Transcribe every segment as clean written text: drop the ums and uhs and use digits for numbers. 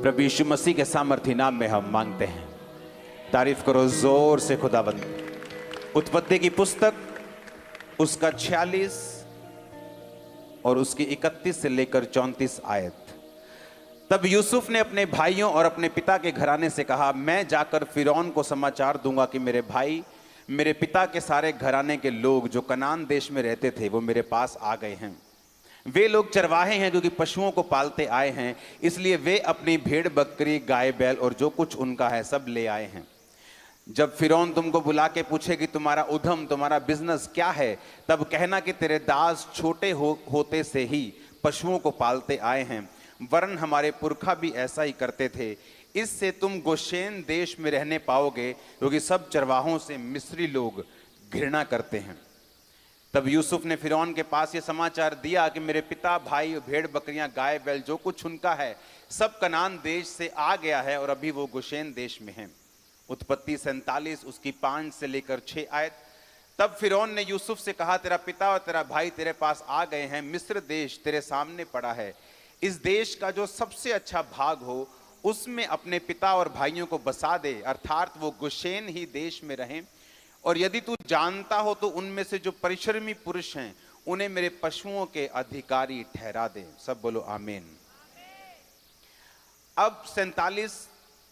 प्रभु यीशु मसीह के सामर्थ्य नाम में हम मांगते हैं। तारीफ करो जोर से खुदाबंद। उत्पत्ति की पुस्तक उसका 46 और उसकी 31 से लेकर 34 आयत। तब यूसुफ ने अपने भाइयों और अपने पिता के घराने से कहा, मैं जाकर फिरौन को समाचार दूंगा कि मेरे भाई, मेरे पिता के सारे घराने के लोग जो कनान देश में रहते थे वो मेरे पास आ गए हैं। वे लोग चरवाहे हैं, क्योंकि पशुओं को पालते आए हैं, इसलिए वे अपनी भेड़ बकरी गाय बैल और जो कुछ उनका है सब ले आए हैं। जब फिरौन तुमको बुला के पूछे कि तुम्हारा उद्यम, तुम्हारा बिजनेस क्या है, तब कहना कि तेरे दास छोटे होते से ही पशुओं को पालते आए हैं, वरन हमारे पुरखा भी ऐसा ही करते थे। इससे तुम गोशेन देश में रहने पाओगे, क्योंकि सब चरवाहों से मिस्री लोग घृणा करते हैं। तब यूसुफ ने फिरौन के पास ये समाचार दिया कि मेरे पिता, भाई, भेड़ बकरियां, गाय बैल जो कुछ उनका है सब कनान देश से आ गया है और अभी वो गोशेन देश में है। उत्पत्ति 47 उसकी 5 से लेकर 6 आयत। तब फिरौन ने यूसुफ से कहा, तेरा पिता और तेरा भाई तेरे पास आ गए हैं, मिस्र देश तेरे सामने पड़ा है। इस देश का जो सबसे अच्छा भाग हो उसमें अपने पिता और भाइयों को बसा दे, अर्थात वो गोशेन ही देश में रहें। और यदि तू जानता हो तो उनमें से जो परिश्रमी पुरुष हैं उन्हें मेरे पशुओं के अधिकारी ठहरा दे। सब बोलो आमीन। अब 47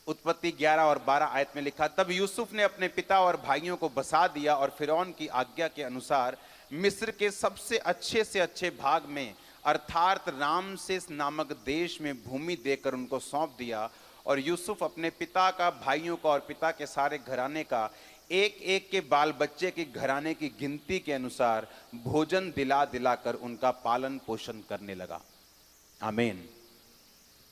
उत्पत्ति 11 और 12 आयत में लिखा, तब यूसुफ ने अपने पिता और भाइयों को बसा दिया और फिरौन की आज्ञा के अनुसार मिस्र के सबसे अच्छे से अच्छे भाग में, अर्थात रामसेस नामक देश में भूमि देकर उनको सौंप दिया। और यूसुफ अपने पिता का, भाइयों का और पिता के सारे घराने का एक एक के बाल बच्चे के घराने की गिनती के अनुसार भोजन दिला दिलाकर उनका पालन पोषण करने लगा। आमीन।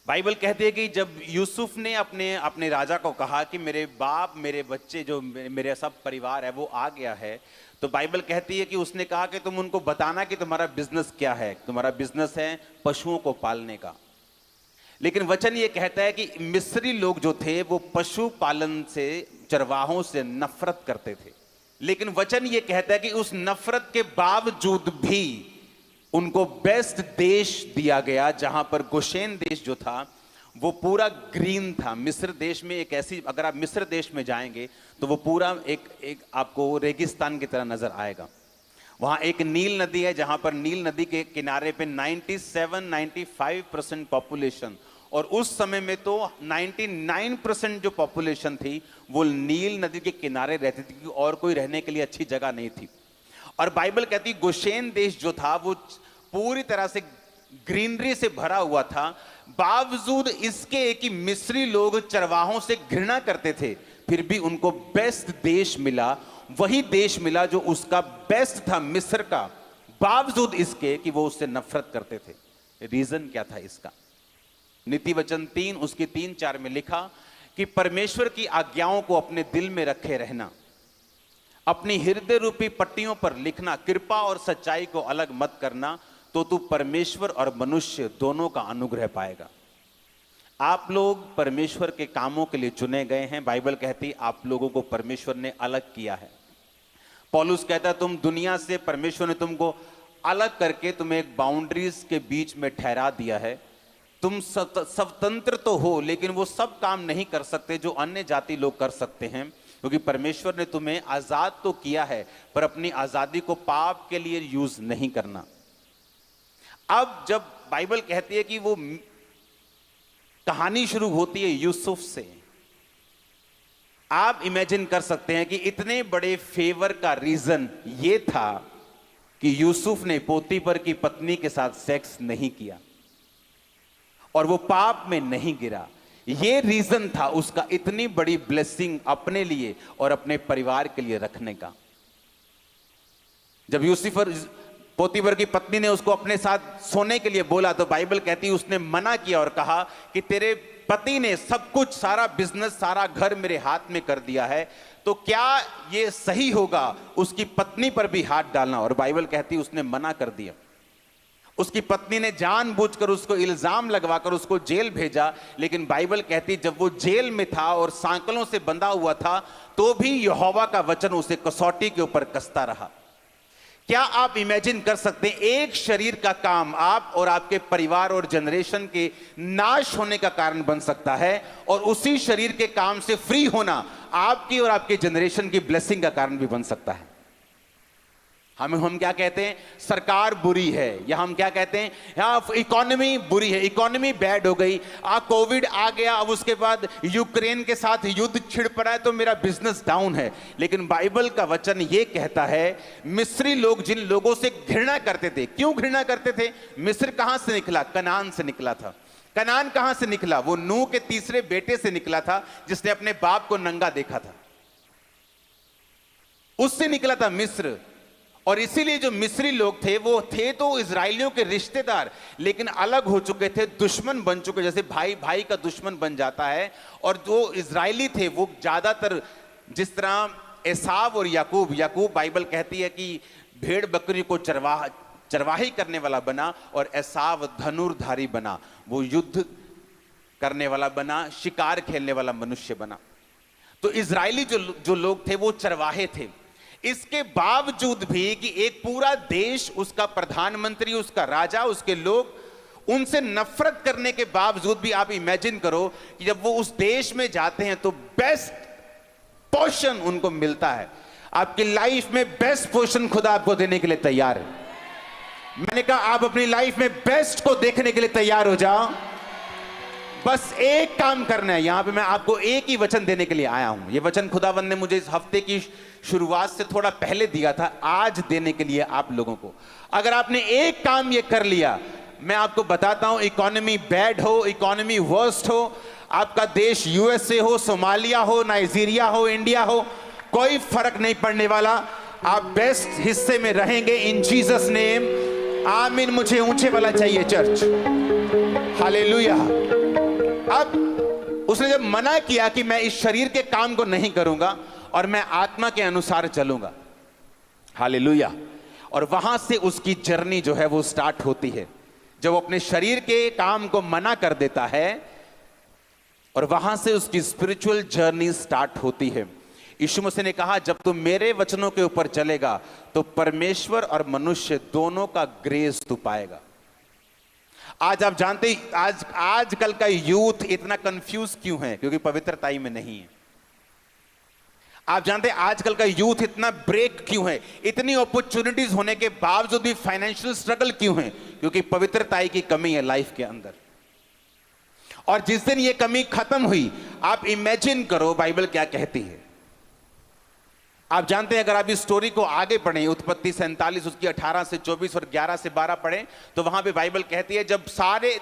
बाइबल कहती है कि जब यूसुफ ने अपने राजा को कहा कि मेरे बाप, मेरे बच्चे, जो मेरे सब परिवार है वो आ गया है, तो बाइबल कहती है कि उसने कहा कि तुम उनको बताना कि तुम्हारा बिजनेस क्या है। तुम्हारा बिजनेस है पशुओं को पालने का। लेकिन वचन ये कहता है कि मिस्री लोग जो थे वो पशु पालन से, चरवाहों से नफरत करते थे। लेकिन वचन ये कहता है कि उस नफरत के बावजूद भी उनको बेस्ट देश दिया गया, जहां पर गोशेन देश जो था वो पूरा ग्रीन था। मिस्र देश में एक ऐसी, अगर आप मिस्र देश में जाएंगे तो वो पूरा एक आपको रेगिस्तान की तरह नजर आएगा। वहां एक नील नदी है, जहां पर नील नदी के किनारे पे 97-95% पॉपुलेशन, और उस समय में तो 99% जो पॉपुलेशन थी वो नील नदी के किनारे रहती थी, और कोई रहने के लिए अच्छी जगह नहीं थी। और बाइबल कहती गोशेन देश जो था वो पूरी तरह से ग्रीनरी से भरा हुआ था। बावजूद इसके कि मिस्री लोग चरवाहों से घृणा करते थे, फिर भी उनको बेस्ट देश मिला। वही देश मिला जो उसका बेस्ट था, मिस्र का, बावजूद इसके कि वो उससे नफरत करते थे। रीजन क्या था इसका? नीति वचन 3 उसकी 3-4 में लिखा कि परमेश्वर की आज्ञाओं को अपने दिल में रखे रहना, अपनी हृदय रूपी पट्टियों पर लिखना, कृपा और सच्चाई को अलग मत करना, तो तू परमेश्वर और मनुष्य दोनों का अनुग्रह पाएगा। आप लोग परमेश्वर के कामों के लिए चुने गए हैं। बाइबल कहती आप लोगों को परमेश्वर ने अलग किया है। पौलुस कहता तुम दुनिया से, परमेश्वर ने तुमको अलग करके तुम्हें एक बाउंड्रीज के बीच में ठहरा दिया है। तुम स्वतंत्र तो हो, लेकिन वो सब काम नहीं कर सकते जो अन्य जाति लोग कर सकते हैं, क्योंकि परमेश्वर ने तुम्हें आजाद तो किया है, पर अपनी आजादी को पाप के लिए यूज नहीं करना। अब जब बाइबल कहती है कि वो कहानी शुरू होती है यूसुफ से, आप इमेजिन कर सकते हैं कि इतने बड़े फेवर का रीजन ये था कि यूसुफ ने पोतीफर की पत्नी के साथ सेक्स नहीं किया और वो पाप में नहीं गिरा। ये रीजन था उसका इतनी बड़ी ब्लेसिंग अपने लिए और अपने परिवार के लिए रखने का। जब पोतीफर की पत्नी ने उसको अपने साथ सोने के लिए बोला तो बाइबल कहती है उसने मना किया और कहा कि तेरे पति ने सब कुछ, सारा बिजनेस, सारा घर मेरे हाथ में कर दिया है, तो क्या ये सही होगा उसकी पत्नी पर भी हाथ डालना? और बाइबल कहती है उसने मना कर दिया। उसकी पत्नी ने जानबूझकर उसको इल्जाम लगवाकर उसको जेल भेजा, लेकिन बाइबल कहती जब वो जेल में था और सांकलों से बंधा हुआ था तो भी यहोवा का वचन उसे कसौटी के ऊपर कसता रहा। क्या आप इमेजिन कर सकते हैं एक शरीर का काम आप और आपके परिवार और जनरेशन के नाश होने का कारण बन सकता है, और उसी शरीर के काम से फ्री होना आपकी और आपके जनरेशन की ब्लेसिंग का कारण भी बन सकता है। हम क्या कहते हैं, सरकार बुरी है, या हम क्या कहते हैं, या इकोनॉमी बुरी है, इकोनॉमी बैड हो गई, कोविड आ गया, अब उसके बाद यूक्रेन के साथ युद्ध छिड़ पड़ा है तो मेरा बिजनेस डाउन है। लेकिन बाइबल का वचन ये कहता है, मिस्री लोग जिन लोगों से घृणा करते थे, क्यों घृणा करते थे? मिस्र कहां से निकला? कनान से निकला था। कनान कहां से निकला? वो नूह के तीसरे बेटे से निकला था, जिसने अपने बाप को नंगा देखा था, उससे निकला था मिस्र। और इसीलिए जो मिस्री लोग थे वो थे तो इजराइलियों के रिश्तेदार, लेकिन अलग हो चुके थे, दुश्मन बन चुके, जैसे भाई भाई का दुश्मन बन जाता है। और जो इजराइली थे वो ज्यादातर, जिस तरह एसाव और याकूब, बाइबल कहती है कि भेड़ बकरी को चरवाही करने वाला बना, और एसाव धनुर्धारी बना, वो युद्ध करने वाला बना, शिकार खेलने वाला मनुष्य बना। तो इजराइली जो लोग थे वो चरवाहे थे। इसके बावजूद भी कि एक पूरा देश, उसका प्रधानमंत्री, उसका राजा, उसके लोग उनसे नफरत करने के बावजूद भी आप इमेजिन करो कि जब वो उस देश में जाते हैं तो बेस्ट पोर्शन उनको मिलता है। आपकी लाइफ में बेस्ट पोर्शन खुदा आपको देने के लिए तैयार है। मैंने कहा आप अपनी लाइफ में बेस्ट को देखने के लिए तैयार हो जाओ। बस एक काम करना है। यहां पे मैं आपको एक ही वचन देने के लिए आया हूं। यह वचन खुदावंद ने मुझे इस हफ्ते की शुरुआत से थोड़ा पहले दिया था, आज देने के लिए आप लोगों को। अगर आपने एक काम ये कर लिया, मैं आपको बताता हूं, इकोनॉमी बैड हो, इकोनॉमी वर्स्ट हो, आपका देश यूएसए हो, सोमालिया हो, नाइजीरिया हो, इंडिया हो, कोई फर्क नहीं पड़ने वाला। आप बेस्ट हिस्से में रहेंगे इन जीसस नेम। आमीन। मुझे ऊंचे वाला चाहिए चर्च। हालेलुया। अब उसने जब मना किया कि मैं इस शरीर के काम को नहीं करूंगा और मैं आत्मा के अनुसार चलूंगा, हालेलुया, और वहां से उसकी जर्नी जो है वो स्टार्ट होती है। जब वो अपने शरीर के काम को मना कर देता है और वहां से उसकी स्पिरिचुअल जर्नी स्टार्ट होती है। यीशु मसीह ने कहा, जब तू मेरे वचनों के ऊपर चलेगा तो परमेश्वर और मनुष्य दोनों का ग्रेस तू पाएगा। आज आप जानते, आजकल का यूथ इतना कंफ्यूज क्यों है? क्योंकि पवित्रताई में नहीं है। आप जानते हैं आजकल का यूथ इतना ब्रेक क्यों है? इतनी अपॉर्चुनिटीज होने के बावजूद भी फाइनेंशियल स्ट्रगल क्यों है? क्योंकि पवित्रताई की कमी है लाइफ के अंदर। और जिस दिन ये कमी खत्म हुई, आप इमेजिन करो बाइबल क्या कहती है। आप जानते हैं, अगर आप इस स्टोरी को आगे पढ़ें, उत्पत्ति 47 उसकी 18 से 24 और 11 से 12 पढ़ें, तो वहां पे बाइबल कहती है, जब सारे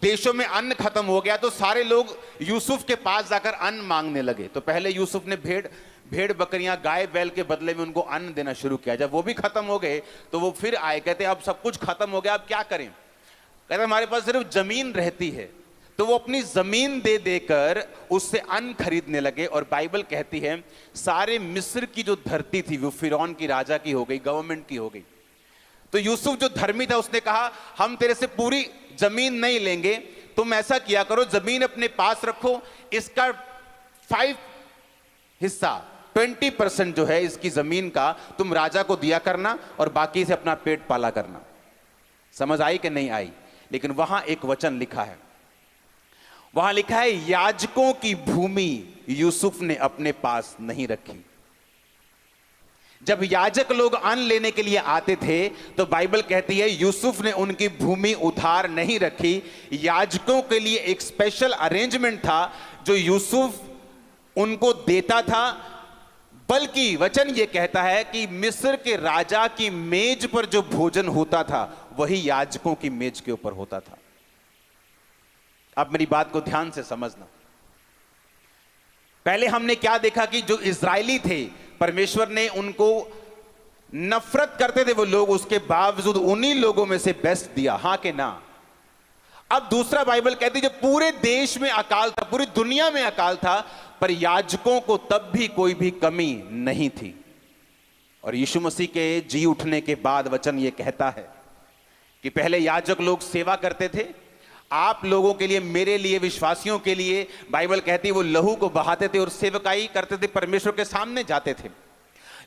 देशों में अन्न खत्म हो गया तो सारे लोग यूसुफ के पास जाकर अन्न मांगने लगे। तो पहले यूसुफ ने भेड़ बकरियां, गाय बैल के बदले में उनको अन्न देना शुरू किया। जब वो भी खत्म हो गए तो वो फिर आए, कहते अब सब कुछ खत्म हो गया, अब क्या करें? कहते हमारे पास सिर्फ जमीन रहती है। तो वो अपनी जमीन दे देकर उससे अन्न खरीदने लगे। और बाइबल कहती है सारे मिस्र की जो धरती थी वो फिरौन की राजा की हो गई, गवर्नमेंट की हो गई। तो यूसुफ जो धर्मी था उसने कहा, हम तेरे से पूरी जमीन नहीं लेंगे, तुम ऐसा किया करो, जमीन अपने पास रखो, इसका 5 हिस्सा 20% जो है इसकी जमीन का तुम राजा को दिया करना और बाकी से अपना पेट पाला करना। समझ आई कि नहीं आई? लेकिन वहां एक वचन लिखा है, वहां लिखा है, याजकों की भूमि यूसुफ ने अपने पास नहीं रखी। जब याजक लोग अन्न लेने के लिए आते थे तो बाइबल कहती है यूसुफ ने उनकी भूमि उधार नहीं रखी। याजकों के लिए एक स्पेशल अरेंजमेंट था जो यूसुफ उनको देता था। बल्कि वचन यह कहता है कि मिस्र के राजा की मेज पर जो भोजन होता था वही याजकों की मेज के ऊपर होता था। अब मेरी बात को ध्यान से समझना। पहले हमने क्या देखा कि जो इजरायली थे, परमेश्वर ने उनको नफरत करते थे वो लोग, उसके बावजूद उन्हीं लोगों में से बेस्ट दिया। हां के ना? अब दूसरा बाइबल कहती है जब पूरे देश में अकाल था, पूरी दुनिया में अकाल था, पर याजकों को तब भी कोई भी कमी नहीं थी। और यीशु मसीह के जी उठने के बाद वचन ये कहता है कि पहले याजक लोग सेवा करते थे, आप लोगों के लिए, मेरे लिए, विश्वासियों के लिए, बाइबल कहती है वो लहू को बहाते थे और सेवकाई करते थे, परमेश्वर के सामने जाते थे।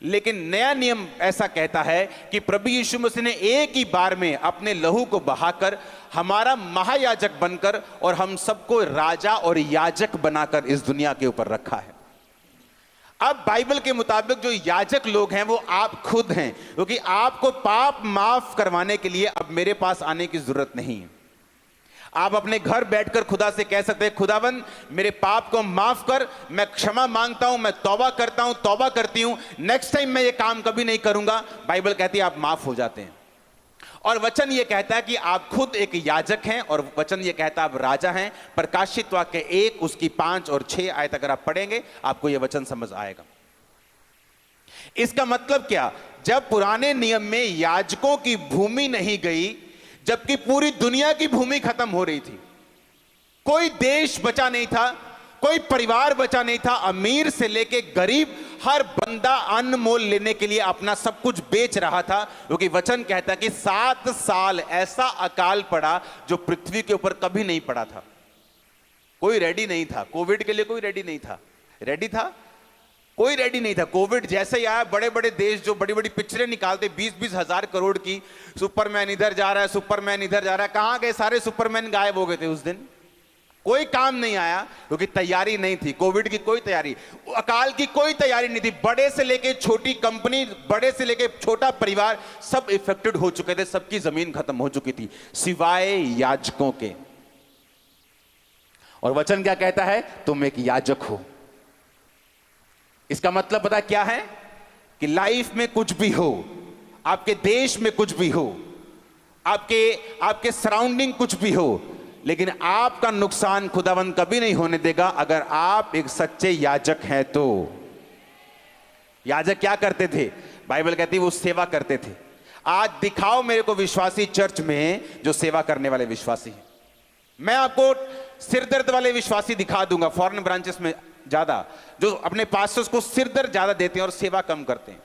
लेकिन नया नियम ऐसा कहता है कि प्रभु यीशु मसीह ने एक ही बार में अपने लहू को बहाकर हमारा महायाजक बनकर और हम सबको राजा और याजक बनाकर इस दुनिया के ऊपर रखा है। अब बाइबल के मुताबिक जो याजक लोग हैं वो आप खुद हैं, क्योंकि आपको पाप माफ करवाने के लिए अब मेरे पास आने की जरूरत नहीं है। आप अपने घर बैठकर खुदा से कह सकते हैं, खुदावन मेरे पाप को माफ कर, मैं क्षमा मांगता हूं, मैं तौबा करता हूं, तौबा करती हूं, नेक्स्ट टाइम मैं ये काम कभी नहीं करूंगा। बाइबल कहती है आप माफ हो जाते हैं। और वचन ये कहता है कि आप खुद एक याजक हैं, और वचन ये कहता है आप राजा हैं। प्रकाशित वाक्य 1 उसकी 5 और 6 आयत अगर आप पढ़ेंगे आपको यह वचन समझ आएगा। इसका मतलब क्या, जब पुराने नियम में याजकों की भूमि नहीं गई, जबकि पूरी दुनिया की भूमि खत्म हो रही थी, कोई देश बचा नहीं था, कोई परिवार बचा नहीं था, अमीर से लेके गरीब हर बंदा अनमोल लेने के लिए अपना सब कुछ बेच रहा था, क्योंकि वचन कहता है कि 7 साल ऐसा अकाल पड़ा जो पृथ्वी के ऊपर कभी नहीं पड़ा था। कोई रेडी नहीं था, कोविड के लिए कोई रेडी नहीं था। रेडी था? कोई रेडी नहीं था। कोविड जैसे ही आया, बड़े बड़े देश जो बड़ी बड़ी पिक्चरें निकालते 20-20 हजार करोड़ की, सुपरमैन इधर जा रहा है, सुपरमैन इधर जा रहा है, कहां गए सारे सुपरमैन? गायब हो गए थे उस दिन। कोई काम नहीं आया क्योंकि तैयारी नहीं थी। कोविड की कोई तैयारी, अकाल की कोई तैयारी नहीं थी। बड़े से लेके छोटी कंपनी, बड़े से लेके छोटा परिवार, सब इफेक्टेड हो चुके थे, सबकी जमीन खत्म हो चुकी थी सिवाय याजकों के। और वचन क्या कहता है? तुम एक याजक हो। इसका मतलब पता क्या है? कि लाइफ में कुछ भी हो, आपके देश में कुछ भी हो, आपके सराउंडिंग कुछ भी हो, लेकिन आपका नुकसान खुदावंद कभी नहीं होने देगा अगर आप एक सच्चे याजक हैं तो। याजक क्या करते थे? बाइबल कहती है वो सेवा करते थे। आज दिखाओ मेरे को विश्वासी चर्च में जो सेवा करने वाले विश्वासी हैं। मैं आपको सिरदर्द वाले विश्वासी दिखा दूंगा फॉरेन ब्रांचेस में ज्यादा, जो अपने पास्टर्स को सिरदर्द ज्यादा देते हैं और सेवा कम करते हैं।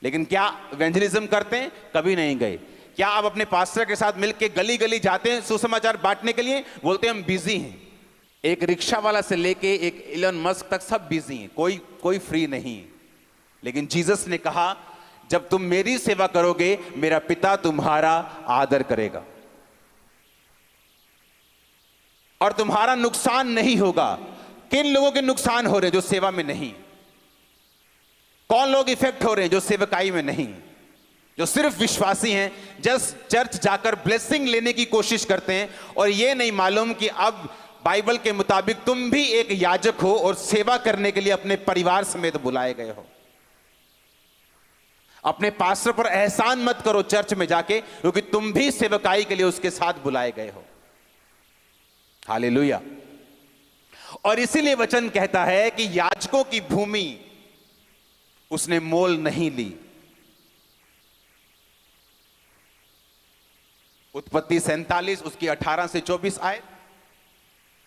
लेकिन क्या इवेंजलिज्म करते हैं? कभी नहीं गए। क्या आप अपने पास्टर के साथ मिलकर गली गली जाते हैं सुसमाचार बांटने के लिए? बोलते हैं हम बिजी हैं। एक रिक्शा वाला से लेके एक इलन मस्क तक सब बिजी हैं, कोई फ्री नहीं। लेकिन जीसस ने कहा जब तुम मेरी सेवा करोगे मेरा पिता तुम्हारा आदर करेगा और तुम्हारा नुकसान नहीं होगा। किन लोगों के नुकसान हो रहे हैं? जो सेवा में नहीं। कौन लोग इफेक्ट हो रहे हैं? जो सेवकाई में नहीं, जो सिर्फ विश्वासी हैं, जस्ट चर्च जाकर ब्लेसिंग लेने की कोशिश करते हैं और ये नहीं मालूम कि अब बाइबल के मुताबिक तुम भी एक याजक हो और सेवा करने के लिए अपने परिवार समेत बुलाए गए हो। अपने पास्टर पर एहसान मत करो चर्च में जाके, क्योंकि तुम भी सेवकाई के लिए उसके साथ बुलाए गए हो। हालेलुया। और इसीलिए वचन कहता है कि याजकों की भूमि उसने मोल नहीं ली। उत्पत्ति 47 उसकी 18 से 24 आए,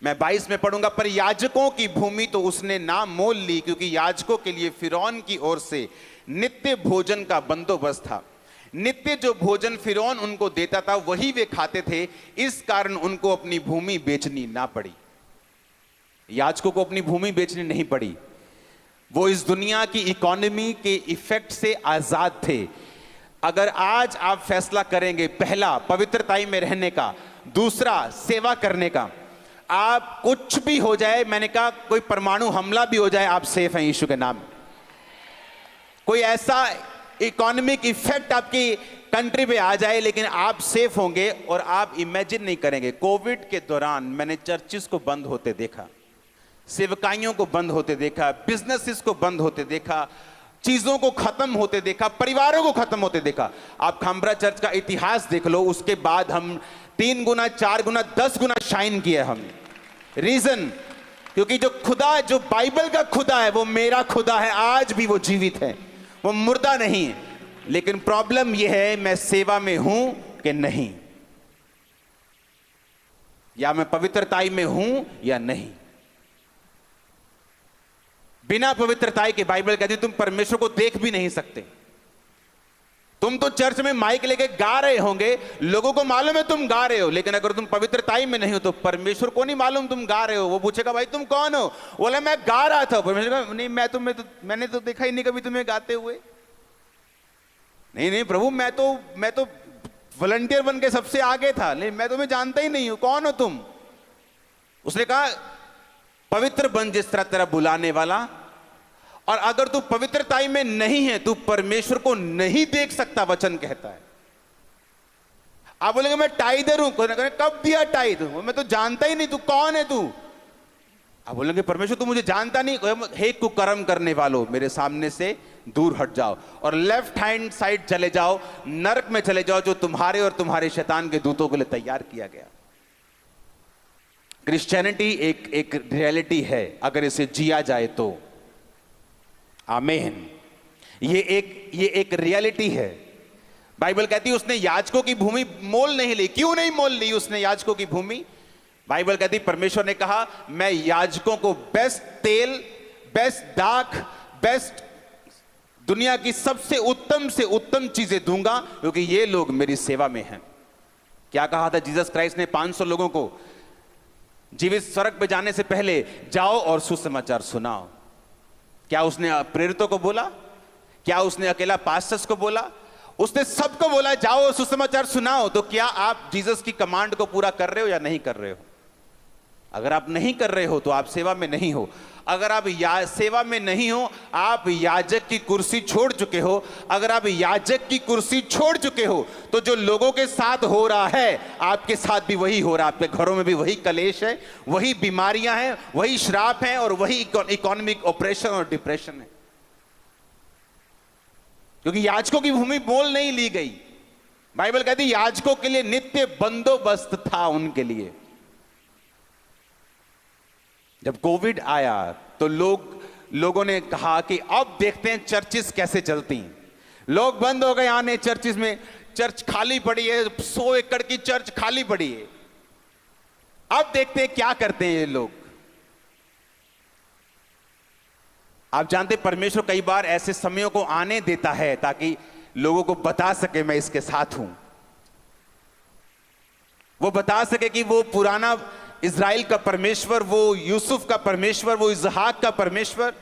मैं 22 में पढ़ूंगा। पर याजकों की भूमि तो उसने ना मोल ली, क्योंकि याजकों के लिए फिरौन की ओर से नित्य भोजन का बंदोबस्त था। नित्य जो भोजन फिरौन उनको देता था वही वे खाते थे, इस कारण उनको अपनी भूमि बेचनी ना पड़ी। याजकों को अपनी भूमि बेचनी नहीं पड़ी। वो इस दुनिया की इकोनॉमी के इफेक्ट से आजाद थे। अगर आज आप फैसला करेंगे, पहला पवित्रताई में रहने का, दूसरा सेवा करने का, आप कुछ भी हो जाए, मैंने कहा कोई परमाणु हमला भी हो जाए, आप सेफ हैं यीशु के नाम। कोई ऐसा इकोनॉमिक इफेक्ट आपकी कंट्री पे आ जाए, लेकिन आप सेफ होंगे। और आप इमेजिन नहीं करेंगे, कोविड के दौरान मैंने चर्चिस को बंद होते देखा, सेवकाइयों को बंद होते देखा, बिजनेसेस को बंद होते देखा, चीजों को खत्म होते देखा, परिवारों को खत्म होते देखा। आप खामरा चर्च का इतिहास देख लो, उसके बाद हम 3 गुना 4 गुना 10 गुना शाइन किया हमने। रीजन, क्योंकि जो खुदा, जो बाइबल का खुदा है वो मेरा खुदा है, आज भी वो जीवित है, वो मुर्दा नहीं है। लेकिन प्रॉब्लम यह है मैं सेवा में हूं कि नहीं, या मैं पवित्रताई में हूं या नहीं। बिना पवित्रताई के बाइबल कहती तुम परमेश्वर को देख भी नहीं सकते। तुम तो चर्च में माइक लेके गा रहे होंगे, लोगों को मालूम है तुम गा रहे हो, लेकिन अगर तुम पवित्रताई में नहीं हो तो परमेश्वर को नहीं मालूम तुम गा रहे हो। वो पूछेगा भाई तुम कौन हो? बोले मैं गा रहा था। परमेश्वर कहा नहीं, मैंने तो देखा ही नहीं कभी तुम्हें गाते हुए। नहीं प्रभु, मैं तो वॉलंटियर बन के सबसे आगे था, लेकिन मैं तुम्हें जानता ही नहीं हूं, कौन हो तुम? उसने कहा पवित्र बन जिस तरह तेरा बुलाने वाला। और अगर तू पवित्रताई में नहीं है, तू परमेश्वर को नहीं देख सकता, वचन कहता है। आप बोलेंगे मैं टाइदर हूं, कब दिया टाइद? मैं तो जानता ही नहीं, तू कौन है तू? आप बोलेंगे परमेश्वर तू मुझे जानता नहीं, हे कुकर्म करने वालों, मेरे सामने से दूर हट जाओ और लेफ्ट हैंड साइड चले जाओ, नरक में चले जाओ, जो तुम्हारे और तुम्हारे शैतान के दूतों के लिए तैयार किया गया। क्रिश्चियनिटी एक रियलिटी है, अगर इसे जिया जाए तो। आमीन। ये एक रियलिटी है। बाइबल कहती है उसने याजकों की भूमि मोल नहीं ली। क्यों नहीं मोल ली उसने याजकों की भूमि? बाइबल कहती परमेश्वर ने कहा मैं याजकों को बेस्ट तेल, बेस्ट दाख, बेस्ट दुनिया की सबसे उत्तम से उत्तम चीजें दूंगा, क्योंकि ये लोग मेरी सेवा में हैं। क्या कहा था जीसस क्राइस्ट ने 500 लोगों को जीवित स्वर्ग पे जाने से पहले? जाओ और सुसमाचार सुनाओ। क्या उसने प्रेरितों को बोला? क्या उसने अकेला पास्टर्स को बोला? उसने सबको बोला जाओ और सुसमाचार सुनाओ। तो क्या आप जीसस की कमांड को पूरा कर रहे हो या नहीं कर रहे हो? अगर आप नहीं कर रहे हो तो आप सेवा में नहीं हो। अगर आप सेवा में नहीं हो, आप याजक की कुर्सी छोड़ चुके हो। अगर आप याजक की कुर्सी छोड़ चुके हो तो जो लोगों के साथ हो रहा है आपके साथ भी वही हो रहा है। आपके घरों में भी वही कलेश है, वही बीमारियां हैं, वही श्राप हैं और वही इकोनॉमिक ऑपरेशन और डिप्रेशन है, क्योंकि याजकों की भूमि मोल नहीं ली गई। बाइबल कहती याजकों के लिए नित्य बंदोबस्त था उनके लिए। जब कोविड आया तो लोगों ने कहा कि अब देखते हैं चर्चिस कैसे चलती हैं। लोग बंद हो गए आने चर्चिस में, चर्च खाली पड़ी है, 100 एकड़ की चर्च खाली पड़ी है। अब देखते हैं क्या करते हैं ये लोग। आप जानते परमेश्वर कई बार ऐसे समयों को आने देता है ताकि लोगों को बता सके मैं इसके साथ हूं। वो बता सके कि वो पुराना इज़राइल का परमेश्वर, वो यूसुफ का परमेश्वर, वो इसहाक का परमेश्वर,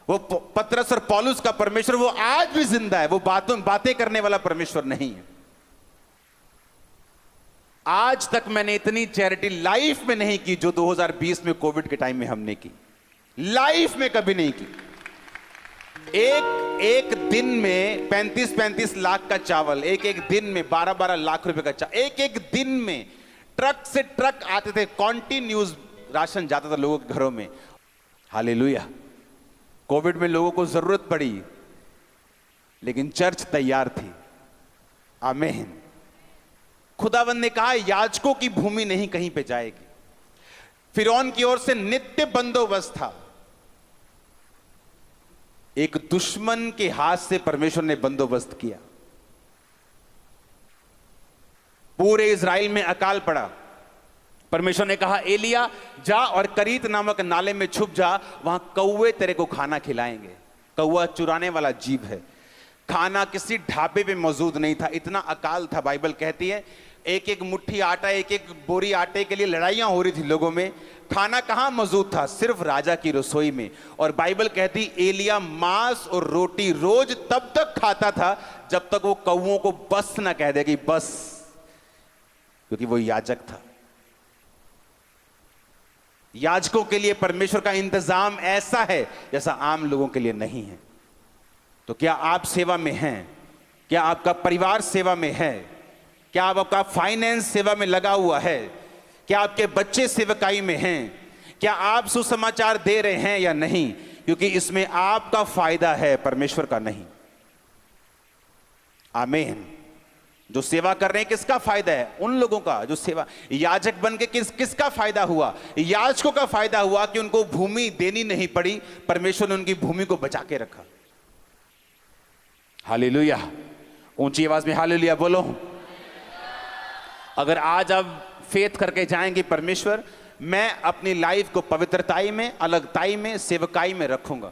वो पतरस और पौलुस का परमेश्वर, वो आज भी जिंदा है। वो बातें करने वाला परमेश्वर नहीं है। आज तक मैंने इतनी चैरिटी लाइफ में नहीं की जो 2020 में कोविड के टाइम में हमने की। लाइफ में कभी नहीं की। एक दिन में 35-35 लाख का चावल, एक दिन में 12-12 लाख रुपए का चावल, एक दिन में ट्रक से ट्रक आते थे, कॉन्टिन्यूस राशन जाता था लोगों के घरों में। हालेलुया। कोविड में लोगों को जरूरत पड़ी लेकिन चर्च तैयार थी। आमीन। खुदावंद ने कहा याजकों की भूमि नहीं कहीं पे जाएगी। फिरौन की ओर से नित्य बंदोबस्त था। एक दुश्मन के हाथ से परमेश्वर ने बंदोबस्त किया। पूरे इज़राइल में अकाल पड़ा। परमेश्वर ने कहा एलिया जा और करीत नामक नाले में छुप जा, वहां कौवे तेरे को खाना खिलाएंगे। कौवा चुराने वाला जीव है। खाना किसी ढाबे पे मौजूद नहीं था, इतना अकाल था। बाइबल कहती है एक एक मुट्ठी आटा, एक एक बोरी आटे के लिए लड़ाइयां हो रही थी लोगों में। खाना कहां मौजूद था? सिर्फ राजा की रसोई में। और बाइबल कहती एलिया मांस और रोटी रोज तब तक खाता था जब तक वो कौवों को बस ना कह दे कि बस, क्योंकि वो याजक था। याजकों के लिए परमेश्वर का इंतजाम ऐसा है जैसा आम लोगों के लिए नहीं है। तो क्या आप सेवा में हैं? क्या आपका परिवार सेवा में है? क्या आपका फाइनेंस सेवा में लगा हुआ है? क्या आपके बच्चे सेवकाई में हैं? क्या आप सुसमाचार दे रहे हैं या नहीं? क्योंकि इसमें आपका फायदा है, परमेश्वर का नहीं। आमीन। जो सेवा कर रहे हैं किसका फायदा है? उन लोगों का जो सेवा याजक बन के किसका फायदा हुआ? याजकों का फायदा हुआ कि उनको भूमि देनी नहीं पड़ी, परमेश्वर ने उनकी भूमि को बचा के रखा। हालेलुया। ऊंची आवाज में हालेलुया बोलो। अगर आज आप फेथ करके जाएंगे परमेश्वर मैं अपनी लाइफ को पवित्रताई में, अलगताई में, सेवकाई में रखूंगा।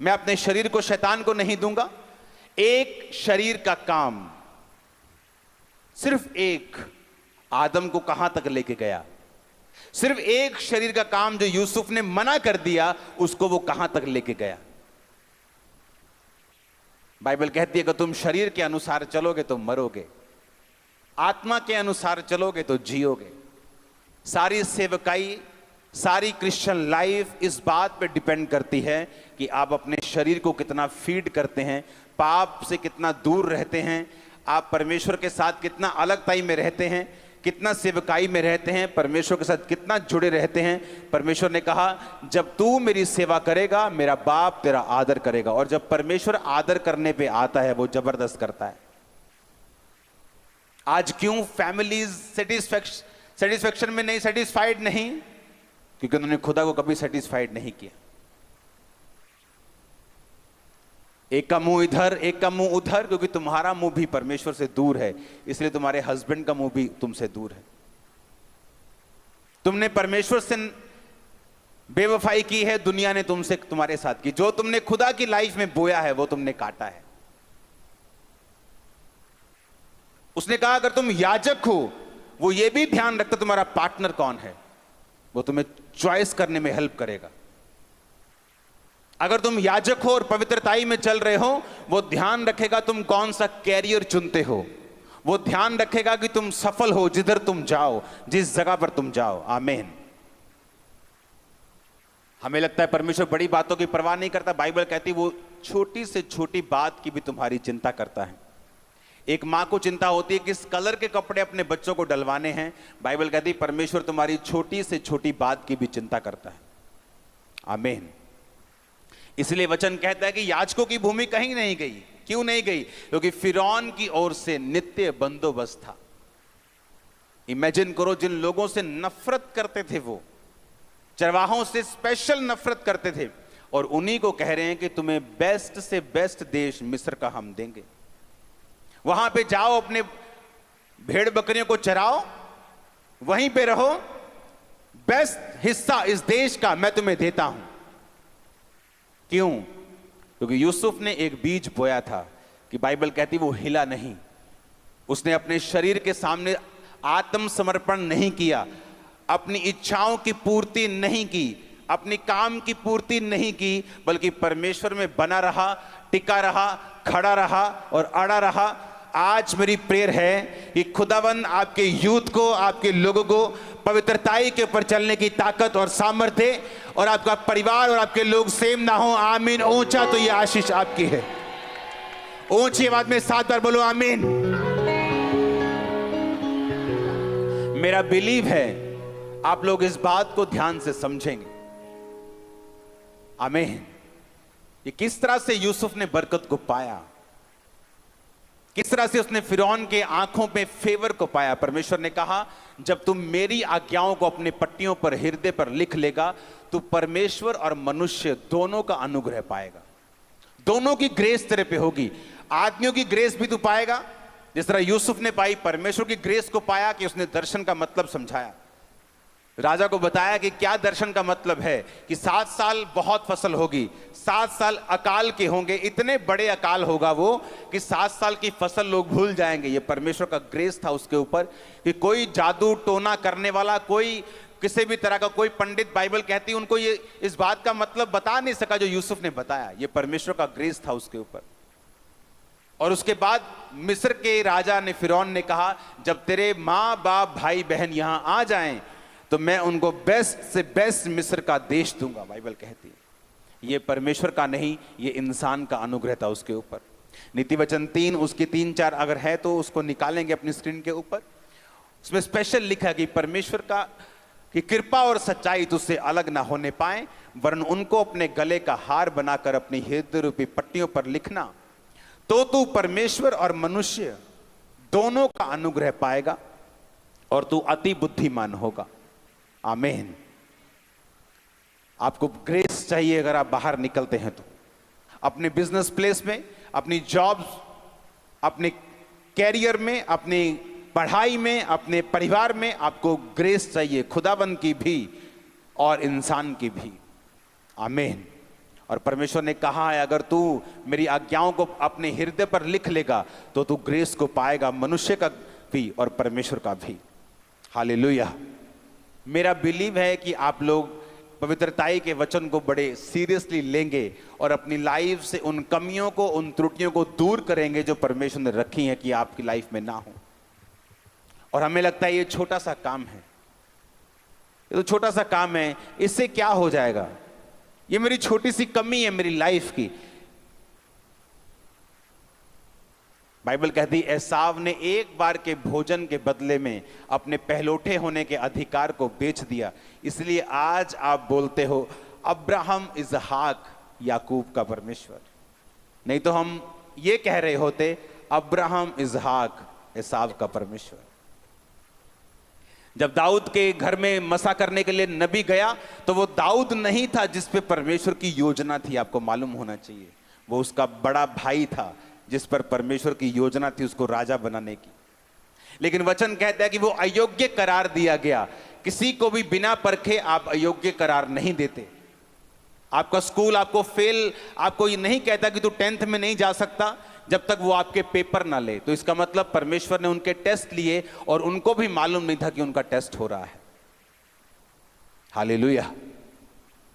मैं अपने शरीर को शैतान को नहीं दूंगा। एक शरीर का काम, सिर्फ एक, आदम को कहां तक लेके गया? सिर्फ एक शरीर का काम जो यूसुफ ने मना कर दिया, उसको वो कहां तक लेके गया? बाइबल कहती है कि तुम शरीर के अनुसार चलोगे तो मरोगे, आत्मा के अनुसार चलोगे तो जियोगे। सारी सेवकाई, सारी क्रिश्चियन लाइफ इस बात पे डिपेंड करती है कि आप अपने शरीर को कितना फीड करते हैं, पाप से कितना दूर रहते हैं, आप परमेश्वर के साथ कितना अलगताई में रहते हैं, कितना सेवकाई में रहते हैं, परमेश्वर के साथ कितना जुड़े रहते हैं। परमेश्वर ने कहा जब तू मेरी सेवा करेगा, मेरा बाप तेरा आदर करेगा। और जब परमेश्वर आदर करने पे आता है, वो जबरदस्त करता है। आज क्यों फैमिलीज सेटिस्फैक्शन में नहीं, सेटिस्फाइड नहीं? क्योंकि उन्होंने खुदा को कभी सेटिस्फाइड नहीं किया। एक का मुंह इधर, एक का मुंह उधर, क्योंकि तुम्हारा मुंह भी परमेश्वर से दूर है, इसलिए तुम्हारे हस्बैंड का मुंह भी तुमसे दूर है। तुमने परमेश्वर से बेवफाई की है, दुनिया ने तुमसे, तुम्हारे साथ की। जो तुमने खुदा की लाइफ में बोया है, वो तुमने काटा है। उसने कहा अगर तुम याजक हो, वो ये भी ध्यान रखता तुम्हारा पार्टनर कौन है, वो तुम्हें चॉइस करने में हेल्प करेगा। अगर तुम याजक हो और पवित्रताई में चल रहे हो, वो ध्यान रखेगा तुम कौन सा कैरियर चुनते हो, वो ध्यान रखेगा कि तुम सफल हो जिधर तुम जाओ, जिस जगह पर तुम जाओ। आमीन। हमें लगता है परमेश्वर बड़ी बातों की परवाह नहीं करता। बाइबल कहती वो छोटी से छोटी बात की भी तुम्हारी चिंता करता है। एक मां को चिंता होती है किस कलर के कपड़े अपने बच्चों को डलवाने हैं। बाइबल कहती है परमेश्वर तुम्हारी छोटी से छोटी बात की भी चिंता करता है। आमीन। इसलिए वचन कहता है कि याजकों की भूमि कहीं नहीं गई। क्यों नहीं गई? क्योंकि फिरौन की ओर से नित्य बंदोबस्त था। इमेजिन करो, जिन लोगों से नफरत करते थे, वो चरवाहों से स्पेशल नफरत करते थे, और उन्हीं को कह रहे हैं कि तुम्हें बेस्ट से बेस्ट देश मिस्र का हम देंगे। वहां पे जाओ, अपने भेड़ बकरियों को चराओ, वहीं पे रहो, बेस्ट हिस्सा इस देश का मैं तुम्हें देता हूं। क्यों? क्योंकि यूसुफ ने एक बीज बोया था कि बाइबल कहती वो हिला नहीं। उसने अपने शरीर के सामने आत्मसमर्पण नहीं किया, अपनी इच्छाओं की पूर्ति नहीं की, अपनी काम की पूर्ति नहीं की, बल्कि परमेश्वर में बना रहा, टिका रहा, खड़ा रहा और अड़ा रहा। आज मेरी प्रेयर है कि खुदावंद आपके यूथ को, आपके लोगों को पवित्रताई के ऊपर चलने की ताकत और सामर्थ्य, और आपका परिवार और आपके लोग सेम ना हो। आमीन। ऊंचा तो ये आशीष आपकी है। ऊंची आवाज में 7 बार बोलो आमीन। मेरा बिलीव है आप लोग इस बात को ध्यान से समझेंगे। आमीन। ये किस तरह से यूसुफ ने बरकत को पाया, किस तरह से उसने फिरौन के आंखों में फेवर को पाया। परमेश्वर ने कहा जब तुम मेरी आज्ञाओं को अपने पट्टियों पर, हृदय पर लिख लेगा, तो परमेश्वर और मनुष्य दोनों का अनुग्रह पाएगा। दोनों की ग्रेस तेरे पे होगी। आदमियों की ग्रेस भी तू पाएगा, जिस तरह यूसुफ ने पाई। परमेश्वर की ग्रेस को पाया कि उसने दर्शन का मतलब समझाया, राजा को बताया कि क्या दर्शन का मतलब है, कि 7 साल बहुत फसल होगी, 7 साल अकाल के होंगे, इतने बड़े अकाल होगा वो कि 7 साल की फसल लोग भूल जाएंगे। ये परमेश्वर का ग्रेस था उसके ऊपर, कि कोई जादू टोना करने वाला, कोई किसी भी तरह का कोई पंडित, बाइबल कहती है, उनको ये इस बात का मतलब बता नहीं सका जो यूसुफ ने बताया। ये परमेश्वर का ग्रेस था उसके ऊपर। और उसके बाद मिस्र के राजा ने, फिरौन ने कहा जब तेरे माँ बाप भाई बहन यहां आ जाएं, तो मैं उनको बेस्ट से बेस्ट मिस्र का देश दूंगा। बाइबल कहती है ये परमेश्वर का नहीं, ये इंसान का अनुग्रह था उसके ऊपर। नीति वचन 3 उसकी 3-4 अगर है तो उसको निकालेंगे अपनी स्क्रीन के ऊपर। उसमें स्पेशल लिखा कि परमेश्वर का कि कृपा और सच्चाई तुझसे अलग ना होने पाए, वरन उनको अपने गले का हार बनाकर अपनी हृदय रूपी पट्टियों पर लिखना, तो तू परमेश्वर और मनुष्य दोनों का अनुग्रह पाएगा और तू अति बुद्धिमान होगा। आमीन। आपको ग्रेस चाहिए अगर आप बाहर निकलते हैं तो, अपने बिजनेस प्लेस में, अपनी जॉब, अपने कैरियर में, अपनी पढ़ाई में, अपने परिवार में आपको ग्रेस चाहिए, खुदाबंद की भी और इंसान की भी। आमीन। और परमेश्वर ने कहा है अगर तू मेरी आज्ञाओं को अपने हृदय पर लिख लेगा तो तू ग्रेस को पाएगा, मनुष्य का भी और परमेश्वर का भी। हालेलुया। मेरा बिलीव है कि आप लोग पवित्रताई के वचन को बड़े सीरियसली लेंगे और अपनी लाइफ से उन कमियों को, उन त्रुटियों को दूर करेंगे जो परमेश्वर ने रखी हैं कि आपकी लाइफ में ना हो। और हमें लगता है ये छोटा सा काम है, ये तो छोटा सा काम है, इससे क्या हो जाएगा, ये मेरी छोटी सी कमी है मेरी लाइफ की। बाइबल कहती है एसाव ने एक बार के भोजन के बदले में अपने पहलौठे होने के अधिकार को बेच दिया, इसलिए आज आप बोलते हो अब्राहम इसहाक याकूब का परमेश्वर। नहीं तो हम ये कह रहे होते अब्राहम इसहाक एसाव का परमेश्वर। जब दाऊद के घर में मसा करने के लिए नबी गया तो वो दाऊद नहीं था जिस पे परमेश्वर की योजना थी, आपको मालूम होना चाहिए। वो उसका बड़ा भाई था जिस पर परमेश्वर की योजना थी उसको राजा बनाने की। लेकिन वचन कहता है कि वो अयोग्य करार दिया गया। किसी को भी बिना परखे आप अयोग्य करार नहीं देते। आपका स्कूल आपको फेल, आपको ये नहीं कहता कि तू 10th में नहीं जा सकता जब तक वो आपके पेपर ना ले। तो इसका मतलब परमेश्वर ने उनके टेस्ट लिए और उनको भी मालूम नहीं था कि उनका टेस्ट हो रहा है। हालेलुया।